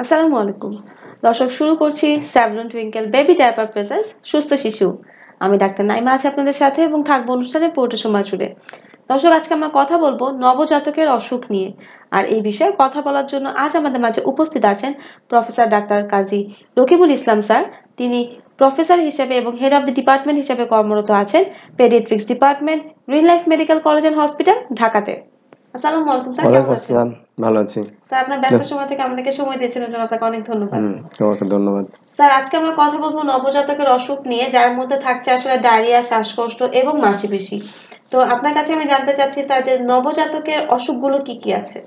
আসসালামু আলাইকুম। দর্শক শুরু করছি Savlon twinkle baby diaper presence সুস্থ শিশু। আমি ডাক্তার নাইমা আছি আপনাদের সাথে এবং থাকবো অনুষ্ঠানের পুরোটা সময় জুড়ে। দর্শক আজকে আমরা কথা বলবো নবজাতকের অসুখ নিয়ে। আর এই বিষয়ে কথা বলার জন্য আজ আমাদের মাঝে উপস্থিত আছেন প্রফেসর ডাক্তার কাজী রকিবুল ইসলাম স্যার। তিনি প্রফেসর হিসেবে এবং হেড অব দি ডিপার্টমেন্ট হিসেবে কর্মরত আছেন paediatrics department green life medical college and hospital ঢাকাতে। আসসালামু আলাইকুম স্যার, কেমন ওয়ালাইকুম আছেন? আসসালাম, ভালো আছি। স্যার আপনার ব্যস্ত সময় থেকে আমাদেরকে সময় দিয়েছেন জন্য আপনাকে অনেক ধন্যবাদ। তোমাকে ধন্যবাদ। স্যার আজকে আমরা কথা বলবো নবজাতকের অসুখ নিয়ে, যার মধ্যে থাকছে আসলে ডায়রিয়া, শ্বাসকষ্ট এবং মাসিপিসি। তো আপনার কাছে আমি জানতে চাচ্ছি স্যার যে নবজাতকের অসুখগুলো কি কি আছে?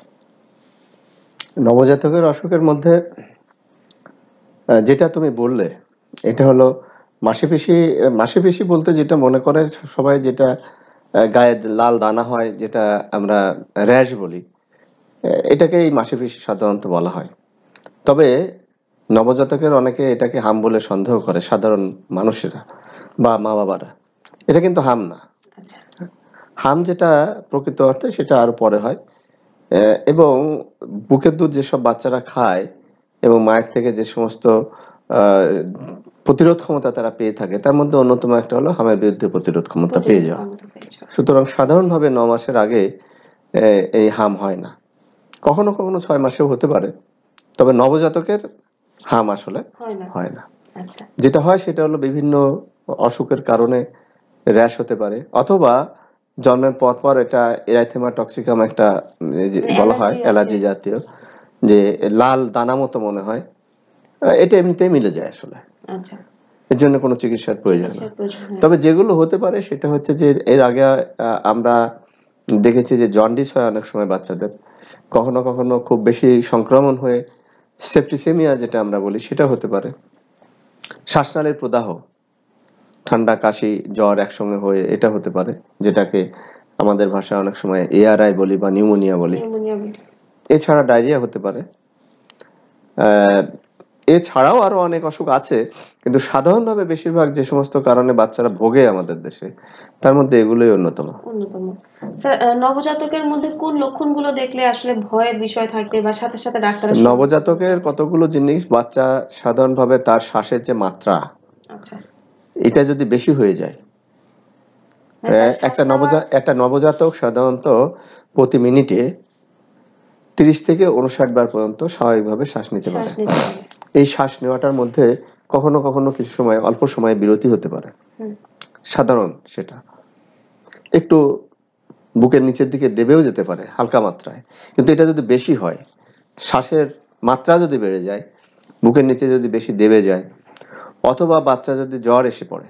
নবজাতকের অসুখের মধ্যে যেটা তুমি বললে এটা হলো মাসিপিসি। মাসিপিসি বলতে যেটা মনে করে সবাই, যেটা গায়ে লাল দানা হয়, যেটা আমরা র্যাশ বলি, এটাকেই মাসিপিসি সাধারণত বলা হয়। তবে নবজাতকের অনেকে এটাকে হাম বলে সন্দেহ করে, সাধারণ মানুষেরা বা মা বাবারা। এটা কিন্তু হাম না। আচ্ছা। হাম যেটা প্রকৃত অর্থে সেটা আরো পরে হয়। এবং বুকের দুধ যেসব বাচ্চারা খায় এবং মায়ের থেকে যে সমস্ত আহ, প্রতিরোধ ক্ষমতা তারা পেয়ে থাকে, তার মধ্যে অন্যতম একটা হলো হামের বিরুদ্ধে প্রতিরোধ ক্ষমতা পেয়ে যাওয়া। সুতরাং সাধারণভাবে 9 মাসের আগে এই হাম হয় না। কখনো কখনো 6 মাসেও হতে পারে, তবে নবজাতকের হাম আসলে হয় না। আচ্ছা। যেটা হয় সেটা হলো বিভিন্ন অসুখের কারণে র্যাশ হতে পারে, অথবা জন্মের পর পর এটা এরাইথেমা টক্সিকাম একটা এই যে মানে বলা হয় অ্যালার্জি অ্যালার্জি জাতীয়, যে লাল দানা মতো মনে হয়, এটা এমনিতেই মিলে যায় আসলে। আচ্ছা। এর জন্য কোনো চিকিৎসার প্রয়োজন না। প্রয়োজন হয় না। তবে যেগুলো হতে পারে সেটা হচ্ছে যে এর আগে আমরা দেখেছি যে জন্ডিস হয় অনেক সময় বাচ্চাদের, কখনো কখনো খুব বেশি সংক্রমণ হয়ে সেপ্টিসেমিয়া যেটা আমরা বলি সেটা হতে পারে। শ্বাসনালীর প্রদাহ, ঠান্ডা কাশি জ্বর একসঙ্গে হয়ে এটা হতে পারে, যেটাকে আমাদের ভাষায় অনেক সময় এআরআই বলি বা নিউমোনিয়া বলি। নিউমোনিয়া বলি। এছাড়া ডায়রিয়া হতে পারে। আহ, এছাড়াও আরো অনেক অসুখ আছে, কিন্তু সাধারণভাবে বেশিরভাগ যে সমস্ত কারণে বাচ্চারা ভোগে আমাদের দেশে, তার মধ্যে এগুলোই অন্যতম। স্যার নবজাতকের মধ্যে কোন লক্ষণগুলো দেখলে আসলে ভয়ের বিষয় থাকবে বা সাথে সাথে ডাক্তারের নবজাতকের কতগুলো জিনিস, বাচ্চা সাধারণভাবে তার শ্বাসের যে মাত্রা, আচ্ছা। এটা যদি বেশি হয়ে যায়, একটা নবজাতক সাধারণত প্রতি মিনিটে 30 থেকে 59 বার পর্যন্ত স্বাভাবিকভাবে শ্বাস নিতে পারে। এই শ্বাস নেওয়াটার মধ্যে কখনো কখনো কিছু সময় অল্প সময় বিরতি হতে পারে, সাধারণ সেটা একটু বুকের নিচের দিকে দেবেও যেতে পারে হালকা মাত্রায়। কিন্তু এটা যদি বেশি হয়, শ্বাসের মাত্রা যদি বেড়ে যায়, বুকের নিচে যদি বেশি দেবে যায়, অথবা বাচ্চা যদি জ্বর এসে পড়ে,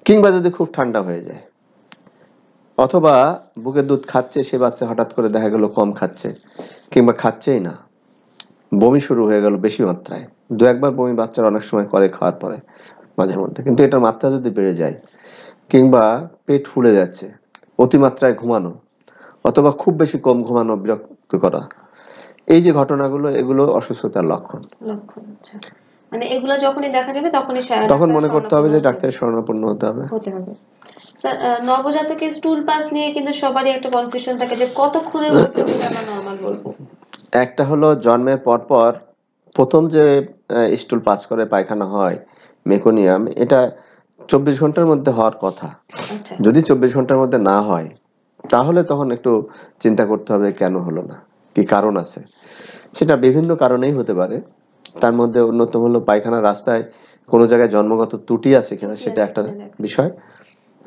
কিংবা যদি খুব ঠান্ডা হয়ে যায়, অথবা বুকের দুধ খাচ্ছে সে বাচ্চা হঠাৎ করে দেখা গেল কম খাচ্ছে কিংবা খাচ্ছেই না, বমি শুরু হয়ে গেল বেশি মাত্রায়, 2-1 বার বমি বাচ্চার অনেক সময় করে খাওয়ার পরে মাঝে মধ্যে, কিন্তু এটার মাত্রা যদি বেড়ে যায়, কিংবা পেট ফুলে যাচ্ছে, অতিমাত্রায় ঘুমানো, অথবা খুব বেশি কম ঘুমানো, বিরক্ত করা, এই যে ঘটনাগুলো, এগুলো অসুস্থতার লক্ষণ। মানে এগুলো যখনই দেখা যাবে তখন মনে করতে হবে যে ডাক্তারের শরণাপন্ন হতে হবে। স্যার নবজাতকের স্টুল পাস নিয়ে কিন্তু সবারই একটা কনফিউশন থাকে যে কতক্ষণের মধ্যে আমরা নরমাল বলবো। একটা হলো জন্মের পর পর প্রথম যে স্টুল পাস করে পায়খানা হয়, মেকোনিয়াম, এটা 24 ঘন্টার মধ্যে হওয়ার কথা। যদি 24 ঘন্টার মধ্যে না হয়, তাহলে তখন একটু চিন্তা করতে হবে কেন হলো না, কি কারণ আছে। সেটা বিভিন্ন কারণেই হতে পারে। তার মধ্যে অন্যতম হলো পায়খানার রাস্তায় কোনো জায়গায় জন্মগত ত্রুটি আছে কিনা, সেটা একটা বিষয়।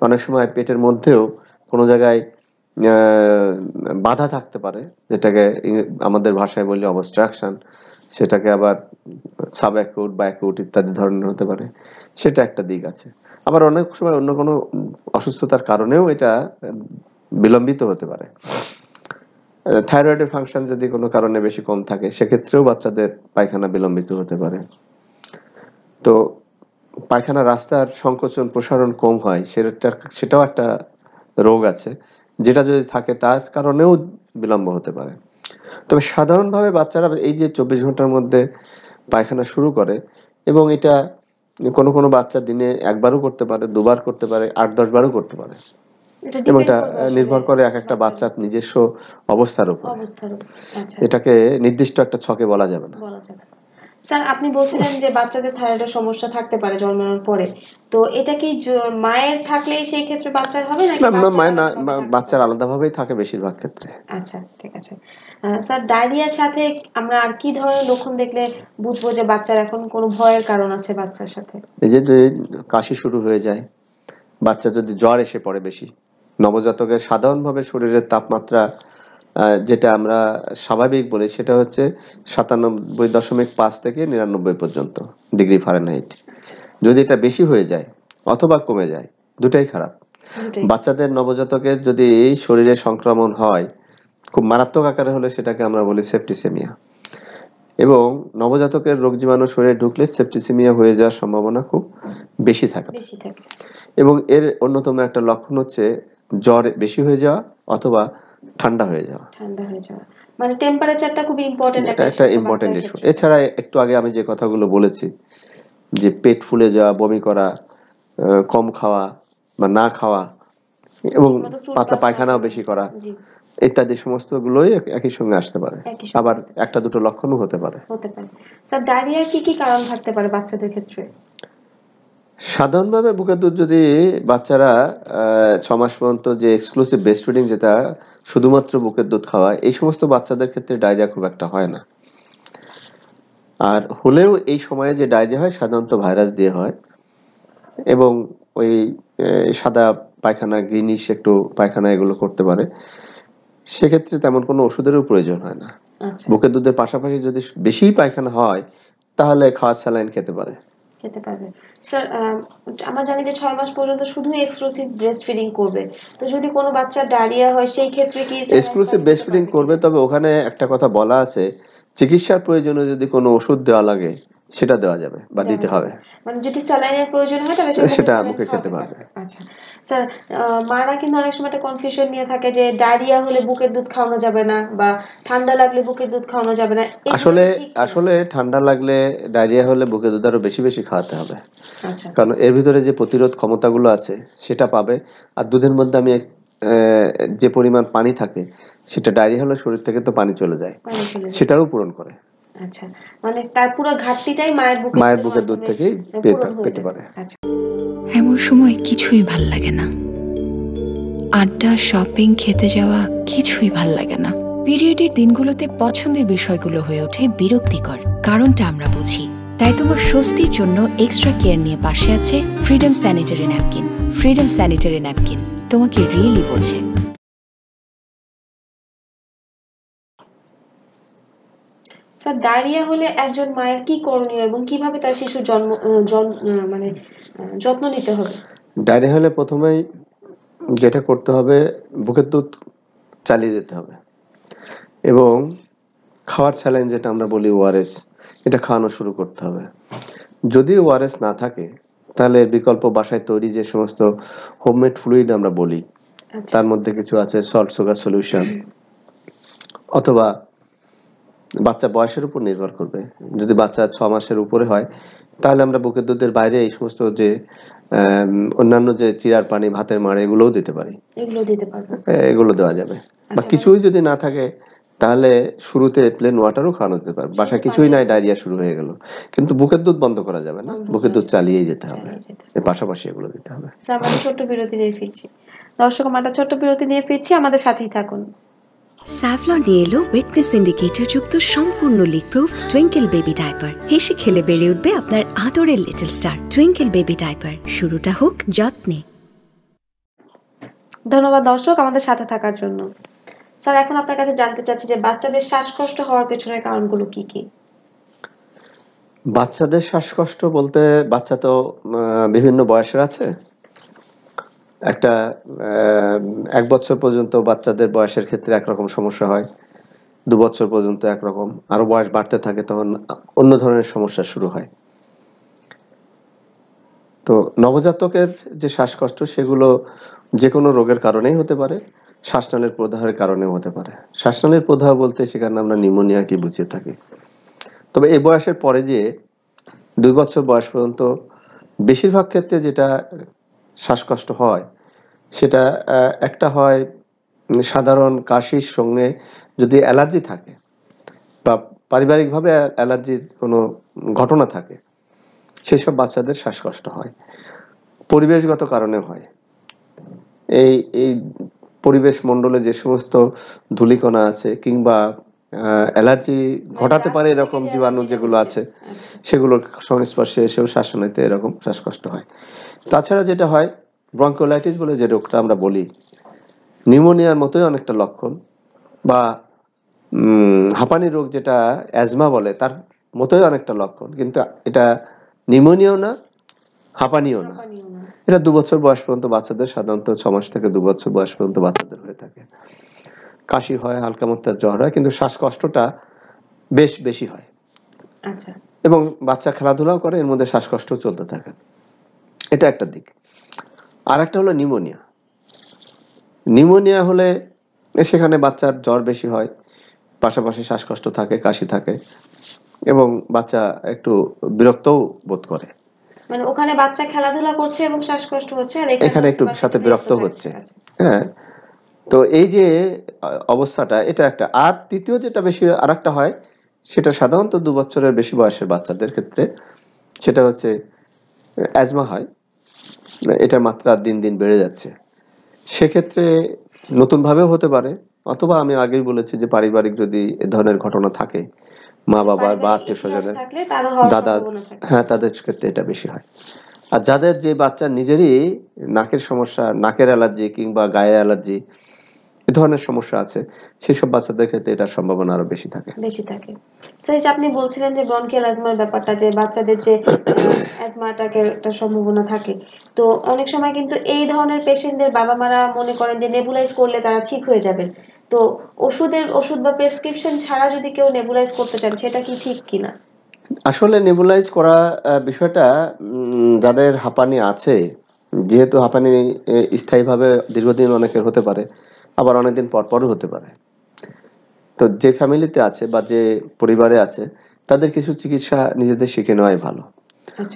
অনেক সময় পেটের মধ্যেও কোনো জায়গায় বাধা থাকতে পারে, যেটাকে আমাদের ভাষায় বলি অবস্ট্রাকশন, সেটাকে আবার সাব অ্যাকিউট বা অ্যাকিউট ইত্যাদি ধরনের হতে পারে, সেটা একটা দিক আছে। আবার অনেক সময় অন্য কোনো অসুস্থতার কারণেও এটা বিলম্বিত হতে পারে। থাইরয়েডের ফাংশন যদি কোনো কারণে বেশি কম থাকে, সেক্ষেত্রেও বাচ্চাদের পায়খানা বিলম্বিত হতে পারে। তো পায়খানা রাস্তার সংকোচন প্রসারণ কম হয়, সেটাও একটা রোগ আছে, যেটা যদি থাকে তার কারণেও বিলম্ব হতে পারে। তবে সাধারণভাবে বাচ্চারা এই যে 24 ঘন্টার মধ্যে পায়খানা শুরু করে, এবং এটা কোনো কোনো বাচ্চা দিনে 1 বারও করতে পারে, 2 বার করতে পারে, 8-10 বারও করতে পারে। এবং এটা নির্ভর করে এক একটা বাচ্চার নিজস্ব অবস্থার উপর। আচ্ছা, এটাকে নির্দিষ্ট একটা ছকে বলা যাবে না। স্যার আপনি বলছিলেন যে বাচ্চাদের থাইরয়েডের সমস্যা থাকতে পারে জন্মানোর পরে, তো এটা কি মায়ের থাকলেই সেই ক্ষেত্রে বাচ্চার হবে নাকি মায়ের না, বাচ্চার আলাদাভাবেই থাকে বেশিরভাগ ক্ষেত্রে। আচ্ছা, ঠিক আছে। স্যার ডায়রিয়ার সাথে আমরা আর কি ধরনের লক্ষণ দেখলে বুঝবো যে বাচ্চার এখন কোনো ভয়ের কারণ আছে বাচ্চার সাথে? এই যে যদি কাশি শুরু হয়ে যায়, বাচ্চা যদি জ্বর এসে পড়ে বেশি, নবজাতকের সাধারণভাবে শরীরের তাপমাত্রা যেটা আমরা স্বাভাবিক বলি সেটা হচ্ছে 97.5 থেকে 99 পর্যন্ত ডিগ্রি ফারেনহাইট। যদি এটা বেশি হয়ে যায় অথবা কমে যায়, দুটাই খারাপ। বাচ্চাদের নবজাতকের যদি এই শরীরে সংক্রমণ হয় খুব মারাত্মক আকারে হলে সেটাকে আমরা বলি সেপ্টিসেমিয়া, এবং নবজাতকের রোগ জীবাণু শরীরে ঢুকলে সেপ্টিসেমিয়া হয়ে যাওয়ার সম্ভাবনা খুব বেশি থাকে। এবং এর অন্যতম একটা লক্ষণ হচ্ছে জ্বর বেশি হয়ে যাওয়া অথবা ঠান্ডা হয়ে যাওয়া। মানে টেম্পারেচারটা খুব ইম্পর্টেন্ট একটা ইম্পর্টেন্ট ইস্যু। এছাড়া একটু আগে আমি যে কথাগুলো বলেছি যে পেট ফুলে যাওয়া, বমি করা, কম খাওয়া বা না খাওয়া এবং পাতলা পায়খানাও বেশি করা ইত্যাদি সমস্তগুলোই একই সঙ্গে আসতে পারে। আবার একটা দুটো লক্ষণও হতে পারে। স্যার ডায়রিয়ার কি কি কারণ থাকতে পারে বাচ্চাদের ক্ষেত্রে? সাধারণভাবে বুকের দুধ যদি বাচ্চারা 6 মাস পর্যন্ত যে এক্সক্লুসিভ ব্রেস্ট ফিডিং, যেটা শুধুমাত্র বুকের দুধ খাওয়া, এই সমস্ত বাচ্চাদের ক্ষেত্রে ডায়রিয়া খুব একটা হয় না। আর হলেও এই সময়ে যে ডায়রিয়া হয় সাধারণত ভাইরাস দিয়ে হয় এবং ওই সাদা পায়খানা, গ্রিনিশ একটু পায়খানা এগুলো করতে পারে। সেক্ষেত্রে তেমন কোনো ওষুধেরও প্রয়োজন হয় না। বুকের দুধের পাশাপাশি যদি বেশি পায়খানা হয় তাহলে খাওয়ার স্যালাইন খেতে পারে। স্যার আমরা জানি যে 6 মাস পর্যন্ত শুধু এক্সক্লুসিভ ব্রেস্ট ফিডিং করবে, তো যদি কোনো বাচ্চার ডায়রিয়া হয় সেই ক্ষেত্রে কি এক্সক্লুসিভ ব্রেস্ট ফিডিং করবে? তবে ওখানে একটা কথা বলা আছে, চিকিৎসার প্রয়োজনে যদি কোনো ওষুধ দেওয়া লাগে সেটা দেওয়া যাবে বা দিতে হবে। মানে যদি স্যালাইনের প্রয়োজন হয় তাহলে সেটা মুখে খেতে পারবে। আচ্ছা স্যার, মারা কিন্তু অনেক সময় একটা কনফিউশন নিয়ে থাকে যে ডায়রিয়া হলে বুকের দুধ খাওয়ানো যাবে না বা ঠান্ডা লাগলে বুকের দুধ খাওয়ানো যাবে না। আসলে ঠান্ডা লাগলে, ডায়রিয়া হলে বুকের দুধ আরো বেশি বেশি খাওয়াতে হবে। কারণ এর ভিতরে যে প্রতিরোধ ক্ষমতাগুলো আছে সেটা পাবে। আর দুধের মধ্যে আমি যে পরিমাণ পানি থাকে সেটা ডায়রিয়া হলে শরীর থেকে তো পানি চলে যায়, সেটাও পূরণ করে। আচ্ছা, মানে তার পুরো ঘাটতিটাই মায়ের বুকের দুধ থেকেই পেতে পারে। এমন সময় কিছুই ভাল লাগে না, আড্ডা, শপিং, খেতে যাওয়া কিছুই ভাল লাগে না। পিরিয়ডের দিনগুলোতে পছন্দের বিষয়গুলো হয়ে ওঠে বিরক্তিকর। কারণটা আমরা বুঝি, তাই তোমার স্বস্তির জন্য এক্সট্রা কেয়ার নিয়ে পাশে আছে freedom sanitary napkin. Freedom sanitary napkin তোমাকে রিয়েলি বোঝে। স্যার ডায়রিয়া হলে একজন মায়ের কি করণীয় এবং কিভাবে তার শিশুর যত্ন নিতে হবে? ডায়রিয়া হলে প্রথমেই যেটা করতে হবে, বুকের দুধ চালিয়ে যেতে হবে এবং খাওয়ার স্যালাইন যেটা আমরা বলি ওআরএস, এটা খাওয়ানো শুরু করতে হবে। যদি ওআরএস না থাকে তাহলে বিকল্প বাসায় তৈরি যে সমস্ত হোমমেড ফ্লুইড আমরা বলি, তার মধ্যে কিছু আছে সল্ট সুগার সলিউশন, অথবা বাচ্চা বয়সের উপর নির্ভর করবে। যদি বাচ্চা 6 মাসের উপরে হয় তাহলে আমরা বুকের দুধের বাইরে এই সমস্ত যে অন্যান্য যে চিরার পানি, ভাতের মাড়, এগুলোও দিতে পারি, এগুলো দেওয়া যাবে। বা কিছুই যদি না থাকে তাহলে শুরুতে প্লেন ওয়াটারও খাওয়ানো যেতে পারে। বাসায় কিছুই নাই, ডায়রিয়া শুরু হয়ে গেল, কিন্তু বুকের দুধ বন্ধ করা যাবে না, বুকের দুধ চালিয়েই যেতে হবে, এর পাশাপাশি এগুলো দিতে হবে। স্যার আমরা ছোট্ট বিরতি নিয়ে ফিরছি। দর্শক, আমরা ছোট্ট বিরতি নিয়ে ফিরছি, আমাদের সাথেই থাকুন। স্যাভলন নিয়ে এলো ওয়েটনেস ইন্ডিকেটর যুক্ত সম্পূর্ণ leak proof twinkle baby diaper. হেসে খেলে বেড়ে উঠবে আপনার আদরের little star. Twinkle baby diaper, শুরুটা হোক যত্নে। ধন্যবাদ দর্শক আমাদের সাথে থাকার জন্য। স্যার এখন আপনার কাছে জানতে চাচ্ছি যে বাচ্চাদের শ্বাসকষ্ট হওয়ার পেছনের কারণগুলো কি কি? বাচ্চাদের শ্বাসকষ্ট বলতে বাচ্চা তো বিভিন্ন বয়সের আছে। একটা 1 বছর পর্যন্ত বাচ্চাদের বয়সের ক্ষেত্রে একরকম সমস্যা হয়, 2 বছর পর্যন্ত একরকম, আরো বয়স বাড়তে থাকে তখন অন্য ধরনের সমস্যা শুরু হয়। তো নবজাতকের যে শ্বাসকষ্ট সেগুলো যে কোনো রোগের কারণেই হতে পারে, শ্বাসনালীর প্রদাহের কারণেও হতে পারে। শ্বাসনালীর প্রদাহ বলতে সেখানে আমরা নিউমোনিয়া কি বুঝে থাকি। তবে এই বয়সের পরে যে 2 বছর বয়স পর্যন্ত বেশিরভাগ ক্ষেত্রে যেটা শ্বাসকষ্ট হয় সেটা একটা হয় সাধারণ কাশির সঙ্গে যদি অ্যালার্জি থাকে বা পারিবারিকভাবে অ্যালার্জির কোনো ঘটনা থাকে, সেসব বাচ্চাদের শ্বাসকষ্ট হয়। পরিবেশগত কারণে হয়। এই এই পরিবেশ মণ্ডলে যে সমস্ত ধূলিকণা আছে কিংবা অ্যালার্জি ঘটাতে পারে এরকম জীবাণু যেগুলো আছে, সেগুলোর সংস্পর্শে এসেও শ্বাসনালীতে এরকম শ্বাসকষ্ট হয়। তাছাড়া যেটা হয়, ব্রঙ্কিওলাইটিস বলে যে রোগটা আমরা বলি, নিউমোনিয়ার মতোই অনেকটা লক্ষণ, বা হাঁপানি রোগ যেটা অ্যাজমা বলে তার মতোই অনেকটা লক্ষণ, কিন্তু এটা নিউমোনিয়াও না, হাঁপানিও না। এটা 2 বছর বয়স পর্যন্ত বাচ্চাদের, সাধারণত 6 মাস থেকে 2 বছর বয়স পর্যন্ত বাচ্চাদের হয়ে থাকে। কাশি হয়, হালকা মাত্রার জ্বর হয়, কিন্তু শ্বাসকষ্টটা বেশ বেশি হয়। আচ্ছা। এবং বাচ্চা খেলাধুলাও করে, এর মধ্যে শ্বাসকষ্ট চলতে থাকে। এটা একটা দিক। আর একটা হলো নিউমোনিয়া। নিউমোনিয়া হলে সেখানে বাচ্চার জ্বর বেশি হয়, পাশাপাশি শ্বাসকষ্ট থাকে, কাশি থাকে, এবং বাচ্চা একটু বিরক্তও বোধ করে। মানে ওখানে বাচ্চা খেলাধুলা করছে এবং শ্বাসকষ্ট হচ্ছে, আর এখানে একটু সাথে বিরক্ত হচ্ছে। হ্যাঁ, তো এই যে অবস্থাটা, এটা একটা। আর তৃতীয় যেটা বেশি আরেকটা হয়, সেটা সাধারণত 2 বছরের বেশি বয়সের বাচ্চাদের ক্ষেত্রে, সেটা হচ্ছে অ্যাজমা হয়। এটার মাত্রা দিন দিন বেড়ে যাচ্ছে। সেক্ষেত্রে নতুন ভাবেও হতে পারে, অথবা আমি আগেই বলেছি যে পারিবারিক যদি এ ধরনের ঘটনা থাকে, মা বাবা বা আত্মীয় স্বজনের, দাদা, হ্যাঁ, তাদের ক্ষেত্রে এটা বেশি হয়। আর যাদের যে বাচ্চা নিজেরই নাকের সমস্যা, নাকের অ্যালার্জি কিংবা গায়ে অ্যালার্জি, এ ধরনের সমস্যা আছে, সেসব বাচ্চাদের ক্ষেত্রে এটার সম্ভাবনা আরো বেশি থাকে। স্যার, যে আপনি বলছিলেন যে ব্রনকিয়াল অ্যাজমার ব্যাপারটা, যে বাচ্চাদের যে অ্যাজমাটাকে একটা সম্ভাবনা থাকে, তো অনেক সময় কিন্তু এই ধরনের পেশেন্টদের বাবা মারা মনে করেন যে নেবুলাইজ করলে তারা ঠিক হয়ে যাবেন। তো ওষুধ বা প্রেসক্রিপশন ছাড়া যদি কেউ নেবুলাইজ করতে চান, সেটা কি ঠিক কিনা? আসলে নেবুলাইজ করা বিষয়টা, যাদের হাঁপানি আছে, যেহেতু হাঁপানি স্থায়ীভাবে দীর্ঘদিন অনেকের হতে পারে, আবার অনেকদিন পর পরও হতে পারে। তো যে ফ্যামিলিতে আছে বা যে পরিবারে আছে, তাদের কিছু চিকিৎসা নিজেদের শিখে নেওয়াই ভালো।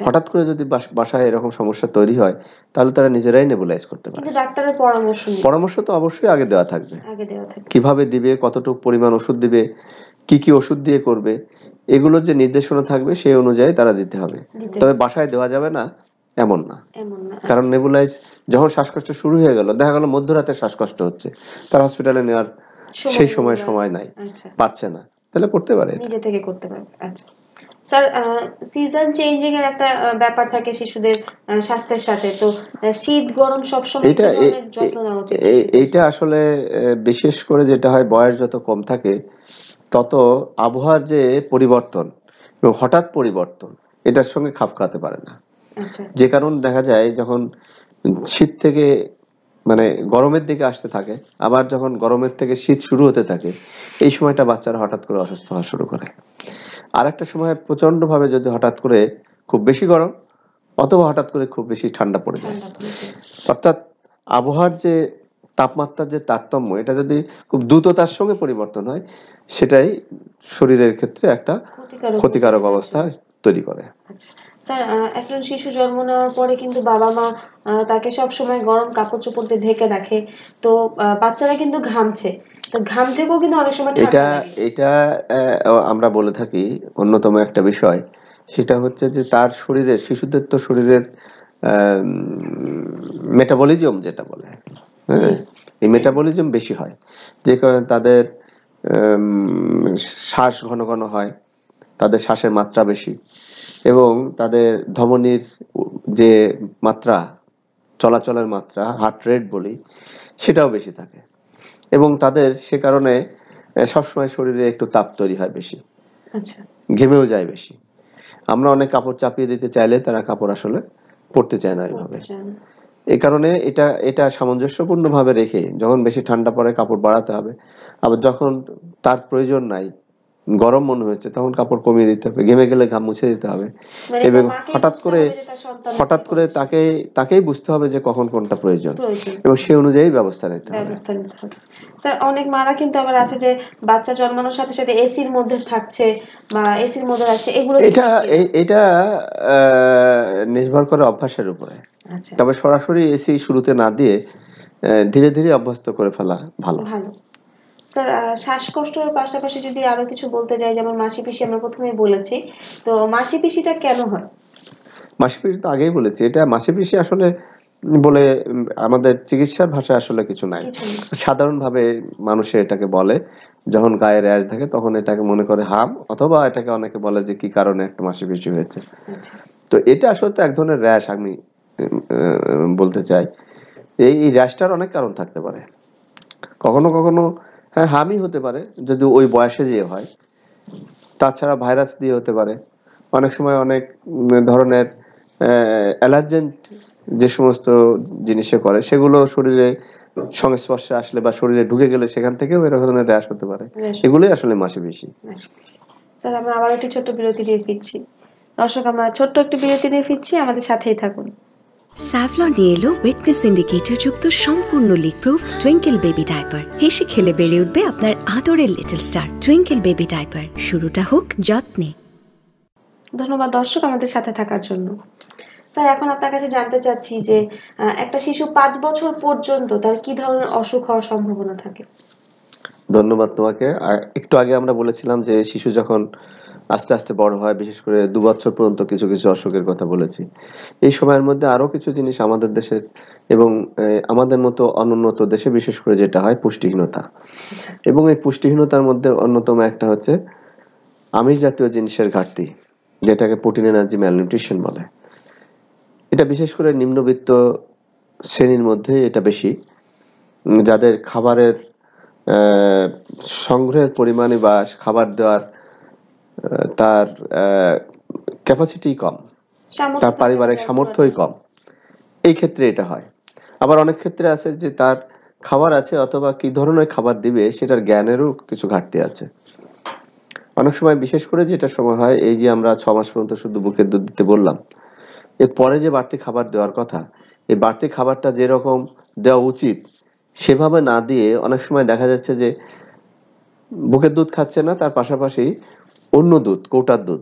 হঠাৎ করে যদি বাসায় এরকম সমস্যা তৈরি হয়, তাহলে তারা নিজেরাই নেবুলাইজ করতে পারে। ডাক্তারের পরামর্শ তো অবশ্যই আগে দেওয়া থাকবে। কিভাবে দিবে, কতটুকু পরিমাণ ওষুধ দিবে, কি কি ওষুধ দিয়ে করবে, এগুলোর যে নির্দেশনা থাকবে সেই অনুযায়ী তারা দিতে হবে। তবে বাসায় দেওয়া যাবে না এমন না। কারণ নেবুলাইজ যখন শ্বাসকষ্ট শুরু হয়ে গেল, দেখা গেল মধ্যরাতে শ্বাসকষ্ট হচ্ছে, তার হসপিটালে নেওয়ার সেই সময় নাই, পাচ্ছে না, তাহলে করতে পারে, নিজে থেকে করতে পারবে। আচ্ছা স্যার, সিজন চেঞ্জিং এর একটা ব্যাপার থাকে শিশুদের স্বাস্থ্যের সাথে, তো শীত গরম সব সময় কি ধরনের যত্ন নেওয়া উচিত? এইটা আসলে বিশেষ করে যেটা হয়, বয়স যত কম থাকে তত আবহাওয়ার যে পরিবর্তন এবং হঠাৎ পরিবর্তন, এটার সঙ্গে খাপ খাওয়াতে পারে না। যে কারণ দেখা যায়, যখন শীত থেকে মানে গরমের দিকে আসতে থাকে, আবার যখন গরমের থেকে শীত শুরু হতে থাকে, এই সময়টা বাচ্চারা হঠাৎ করে অসুস্থ হওয়া শুরু করে। আর একটা সময় প্রচন্ড ভাবে যদি হঠাৎ করে খুব বেশি গরম অথবা হঠাৎ করে খুব বেশি ঠান্ডা পড়ে যায়, অর্থাৎ আবহাওয়ার যে তাপমাত্রার যে তারতম্য, এটা যদি খুব দ্রুততার সঙ্গে পরিবর্তন হয়, সেটাই শরীরের ক্ষেত্রে একটা ক্ষতিকারক অবস্থা তৈরি করে। স্যার, একজন শিশু জন্ম নেওয়ার পরে কিন্তু বাবা মা তাকে সব সময় গরম কাপড় চোপড় দিয়ে ঢেকে রাখে, তো বাচ্চারা কিন্তু ঘামছে, তো ঘাম থেকেও কিন্তু অনেক সময় এটা আমরা বলে থাকি অন্যতম একটা বিষয়, সেটা হচ্ছে যে তার শরীরের, শিশুদের তো শরীরের মেটাবলিজম যেটা বলে, হ্যাঁ, এই মেটাবলিজম বেশি হয়, যে কারণে তাদের শ্বাস ঘন ঘন হয়, তাদের শ্বাসের মাত্রা বেশি, এবং তাদের ধমনীর যে মাত্রা, চলাচলের মাত্রা, হার্ট রেট বলি, সেটাও বেশি থাকে, এবং তাদের সে কারণে সবসময় শরীরে একটু তাপ তৈরি হয় বেশি, ঘেমেও যায় বেশি। আমরা অনেক কাপড় চাপিয়ে দিতে চাইলে তারা কাপড় আসলে পরতে চায় না ওইভাবে। এই কারণে এটা সামঞ্জস্যপূর্ণ ভাবে রেখে, যখন বেশি ঠান্ডা পড়ে কাপড় বাড়াতে হবে, আবার যখন তার প্রয়োজন নাই, গরম মনে হচ্ছে, তখন কাপড় কমিয়ে দিতে হবে, ঘেমে গেলে ঘাম মুছে দিতে হবে, এবং হঠাৎ করে তাকেই বুঝতে হবে যে কখন কোনটা প্রয়োজন, এবং সে অনুযায়ী ব্যবস্থা নিতে হবে। স্যার, অনেক মারা কিন্তু আবার আছে যে বাচ্চা জন্মানোর সাথে সাথে এসির মধ্যে থাকছে বা এসির মধ্যে আছে, এগুলো এটা নির্ভর করে অভ্যাসের উপরে। তবে সরাসরি এসি শুরুতে না দিয়ে ধীরে ধীরে অভ্যস্ত করে ফেলা ভালো। ভালো। স্যার শ্বাসকষ্টের পাশাপাশি যদি আরো কিছু বলতে যাই, যেমন মাসিপিসি আমরা প্রথমেই বলেছি, তো মাসিপিসিটা কেন হয়? মাসিপিসি তো আগেই বলেছি, এটা মাসিপিসি আসলে বলে আমাদের চিকিৎসার ভাষায় আসলে কিছু নাই। কিছু নেই। সাধারণভাবে মানুষে এটাকে বলে যখন গায়ে র্যাশ থাকে তখন এটাকে মনে করে হাম, অথবা এটাকে অনেকে বলে যে কি কারণে একটা মাসিপিসি হয়েছে। আচ্ছা। তো এটা আসলে তো এক ধরনের র্যাশ, আমি বলতে চাই এই র্যাশটার অনেক কারণ থাকতে পারে। কখনো কখনো হ্যাঁ হামই হতে পারে যদি ওই বয়সে যেয়ে হয়, তাছাড়া ভাইরাস দিয়ে হতে পারে। অনেক সময় অনেক ধরনের অ্যালার্জেন্ট যে সমস্ত জিনিসে করে সেগুলো শরীরে সংস্পর্শে আসলে বা শরীরে ঢুকে গেলে সেখান থেকেও এরকম ধরনের র্যাশ হতে পারে। এগুলোই আসলে মাসিপিসি। স্যার আমরা আবার একটি ছোট্ট বিরতি নিয়ে ফিরছি। দর্শক, আমরা ছোট্ট একটি বিরতি নিয়ে ফিরছি, আমাদের সাথেই থাকুন। স্যাভলন নিয়ে এলো ওয়েটনেস ইন্ডিকেটর যুক্ত সম্পূর্ণ leak proof twinkle baby diaper. হেসে খেলে বেড়ে উঠবে আপনার আদরের little star. Twinkle baby diaper, শুরুটা হোক যত্নে। ধন্যবাদ দর্শক আমাদের সাথে থাকার জন্য। স্যার, এখন আপনার কাছে জানতে চাচ্ছি যে একটা শিশু 5 বছর পর্যন্ত তার কি ধরনের অসুখ হওয়ার সম্ভাবনা থাকে? ধন্যবাদ তোমাকে। আর একটু আগে আমরা বলেছিলাম যে শিশু যখন আস্তে আস্তে বড় হয়, বিশেষ করে 2 বছর পর্যন্ত কিছু কিছু অসুখের কথা বলেছি। এই সময়ের মধ্যে আরো কিছু জিনিস আমাদের দেশের এবং আমাদের মতো অনুন্নত দেশে বিশেষ করে যেটা হয় পুষ্টিহীনতা, এবং এই পুষ্টিহীনতার মধ্যে অন্যতম একটা হচ্ছে আমিষ জাতীয় জিনিসের ঘাটতি, যেটাকে প্রোটিন এনার্জি ম্যালনিউট্রিশন বলে। এটা বিশেষ করে নিম্নবিত্ত শ্রেণীর মধ্যে এটা বেশি, যাদের খাবারের সংগ্রহের পরিমাণে বা খাবার দেওয়ার তার ক্যাপাসিটি কম, তার পারিবারিক সামর্থ্যই কম, এই ক্ষেত্রে এটা হয়। আবার অনেক ক্ষেত্রে আছে যে তার খাবার আছে অথবা কি ধরনের খাবার দিবে সেটার জ্ঞানেরও কিছু ঘাটতি আছে। অনেক সময় বিশেষ করে যেটা সময় হয়, এই যে আমরা 6 মাস পর্যন্ত শুধু বুকের দুধ দিতে বললাম, এরপরে যে বাড়তি খাবার দেওয়ার কথা, এই বাড়তি খাবারটা যেরকম দেওয়া উচিত সেভাবে না দিয়ে অনেক সময় দেখা যাচ্ছে যে বুকের দুধ খাচ্ছে না, তার পাশাপাশি অন্য দুধ, কৌটার দুধ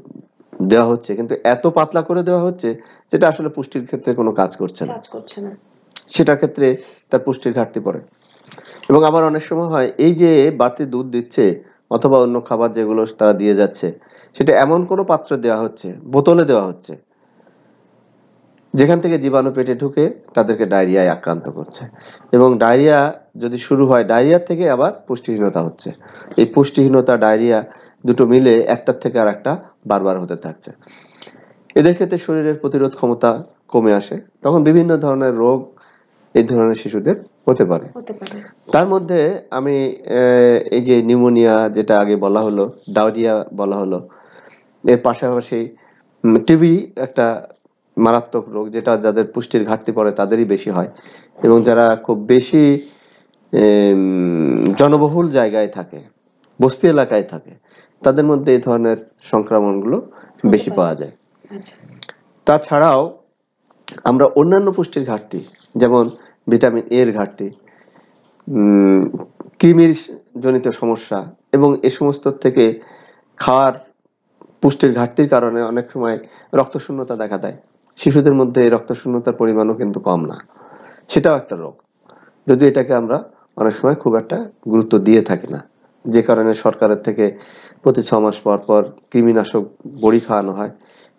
দেওয়া হচ্ছে, কিন্তু এত পাতলা করে দেওয়া হচ্ছে যেটা আসলে পুষ্টির ক্ষেত্রে কোনো কাজ করছে না। সেটার ক্ষেত্রে তার পুষ্টির ঘাটতি পড়ে। এবং আবার অনেক সময় হয় এই যে বাড়তি দুধ দিচ্ছে অথবা অন্য খাবার যেগুলো তারা দিয়ে যাচ্ছে, সেটা এমন কোনো পাত্রে দেওয়া হচ্ছে, বোতলে দেওয়া হচ্ছে, যেখান থেকে জীবাণু পেটে ঢুকে তাদেরকে ডায়রিয়ায় আক্রান্ত করছে। এবং ডায়রিয়া যদি শুরু হয়, ডায়রিয়ার থেকে আবার পুষ্টিহীনতা হচ্ছে। এই পুষ্টিহীনতা ডায়রিয়া দুটো মিলে একটার থেকে আর একটা বারবার হতে থাকছে। এদের ক্ষেত্রে শরীরের প্রতিরোধ ক্ষমতা কমে আসে, তখন বিভিন্ন ধরনের রোগ এই ধরনের শিশুদের হতে পারে। তার মধ্যে আমি এই যে নিউমোনিয়া যেটা আগে বলা হলো, ডায়রিয়া বলা হলো, এর পাশাপাশি টিবি একটা মারাত্মক রোগ, যেটা যাদের পুষ্টির ঘাটতি পড়ে তাদেরই বেশি হয়, এবং যারা খুব বেশি জনবহুল জায়গায় থাকে, বস্তি এলাকায় থাকে, তাদের মধ্যে এই ধরনের সংক্রমণগুলো বেশি পাওয়া যায়। তাছাড়াও আমরা অন্যান্য পুষ্টির ঘাটতি, যেমন ভিটামিন এর ঘাটতি, কৃমির জনিত সমস্যা, এবং এই সমস্ত থেকে খাওয়ার পুষ্টির ঘাটতির কারণে অনেক সময় রক্তশূন্যতা দেখা দেয়। শিশুদের মধ্যে এই রক্তশূন্যতার পরিমাণও কিন্তু কম না, সেটাও একটা রোগ, যদি এটাকে আমরা অনেক সময় খুব একটা গুরুত্ব দিয়ে থাকি না, যে কারণে সরকারের থেকে প্রতি 6 মাস পর পর কৃমিনাশক বড়ি খাওয়ানো হয়,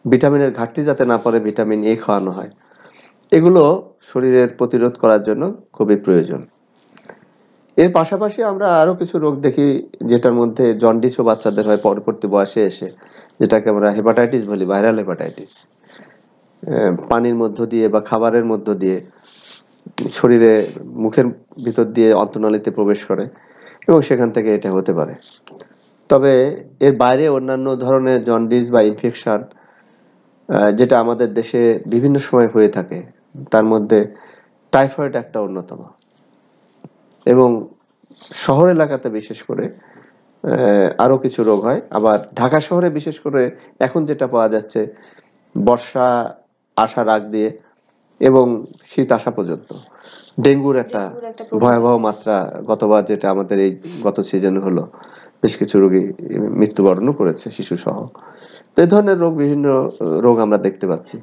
ভিটামিনের ঘাটতি যাতে না পড়ে ভিটামিন এ খাওয়ানো হয়। এগুলো শরীরের প্রতিরোধ করার জন্য খুবই প্রয়োজন। এর পাশাপাশি আমরা আরো কিছু রোগ দেখি, যেটার মধ্যে জন্ডিসও বাচ্চাদের হয় পরবর্তী বয়সে এসে, যেটাকে আমরা হেপাটাইটিস বলি, ভাইরাল হেপাটাইটিস। পানির মধ্য দিয়ে বা খাবারের মধ্য দিয়ে শরীরে মুখের ভিতর দিয়ে অন্তঃনালীতে প্রবেশ করে, এবং সেখান থেকে এটা হতে পারে। তবে এর বাইরে অন্যান্য ধরনের জন্ডিস বা ইনফেকশন যেটা আমাদের দেশে বিভিন্ন সময় হয়ে থাকে, তার মধ্যে টাইফয়েড একটা অন্যতম। এবং শহর এলাকাতে বিশেষ করে আরো কিছু রোগ হয়। আবার ঢাকা শহরে বিশেষ করে এখন যেটা পাওয়া যাচ্ছে, বর্ষা আসার আগ দিয়ে এবং শীত আসা পর্যন্ত ডেঙ্গুর একটা ভয়াবহ মাত্রা, গতবার যেটা আমাদের এই গত সিজনে হলো, বেশ কিছু রোগী মৃত্যুবরণও করেছে, শিশু সহ। তো এই ধরনের রোগ, বিভিন্ন রোগ আমরা দেখতে পাচ্ছি।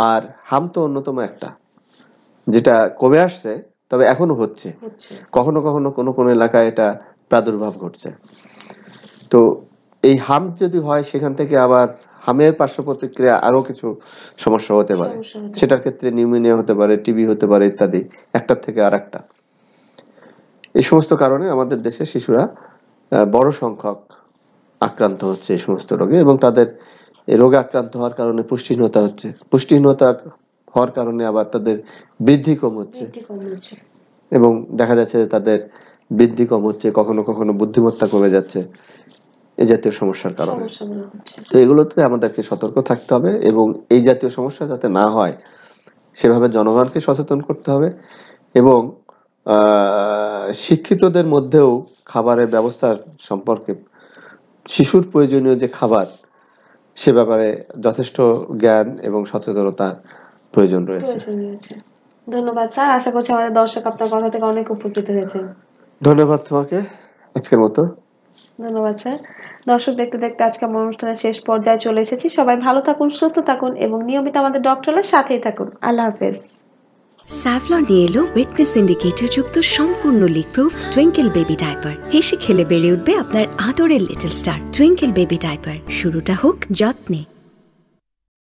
আর হাম তো অন্যতম একটা, যেটা কমে আসছে, তবে এখনো হচ্ছে, কখনো কখনো কোনো কোনো এলাকায় এটা প্রাদুর্ভাব ঘটছে। তো এই হাম যদি হয়, সেখান থেকে আবার হামের পার্শ্ব প্রতিক্রিয়া আরো কিছু সমস্যা হতে পারে। সেটার ক্ষেত্রে নিউমোনিয়া হতে পারে, টিবি হতে পারে ইত্যাদি, একটার থেকে আর একটা। এই সমস্ত কারণে আমাদের দেশে শিশুরা বড় সংখ্যক আক্রান্ত হচ্ছে এই সমস্ত রোগে, এবং তাদের এই রোগে আক্রান্ত হওয়ার কারণে পুষ্টিহীনতা হচ্ছে, পুষ্টিহীনতা হওয়ার কারণে আবার তাদের বৃদ্ধি কম হচ্ছে, এবং দেখা যাচ্ছে যে তাদের বৃদ্ধি কম হচ্ছে, কখনো কখনো বুদ্ধিমত্তা কমে যাচ্ছে এই জাতীয় সমস্যার কারণে। তো এগুলোতে আমাদেরকে সতর্ক থাকতে হবে, এবং এই জাতীয় সমস্যা যাতে না হয় সেভাবে জনগণকে সচেতন করতে হবে, এবং শিক্ষিতদের মধ্যেও খাবারের ব্যবস্থা সম্পর্কে, শিশুর প্রয়োজনীয় যে খাবার সে ব্যাপারে যথেষ্ট জ্ঞান এবং সচেতনতার প্রয়োজন রয়েছে। ধন্যবাদ স্যার, আশা করছি আমাদের দর্শক আপনার কথা থেকে অনেক উপকৃত হয়েছেন। ধন্যবাদ তোমাকে আজকের মতো। ধন্যবাদ স্যার। দর্শক, দেখতে দেখতে আজকে আমার অনুষ্ঠানের শেষ পর্যায়ে চলে এসেছি। সবাই ভালো থাকুন, সুস্থ থাকুন এবং নিয়মিত আমাদের ডক্টরের সাথেই থাকুন। আল্লাহ হাফেজ। স্যাভলন নিয়ে এলো ওয়েটনেস ইন্ডিকেটর যুক্ত সম্পূর্ণ leak proof twinkle baby diaper. হেসে খেলে বেড়ে উঠবে আপনার আদরের little star. Twinkle baby diaper, শুরুটা হোক যত্নে।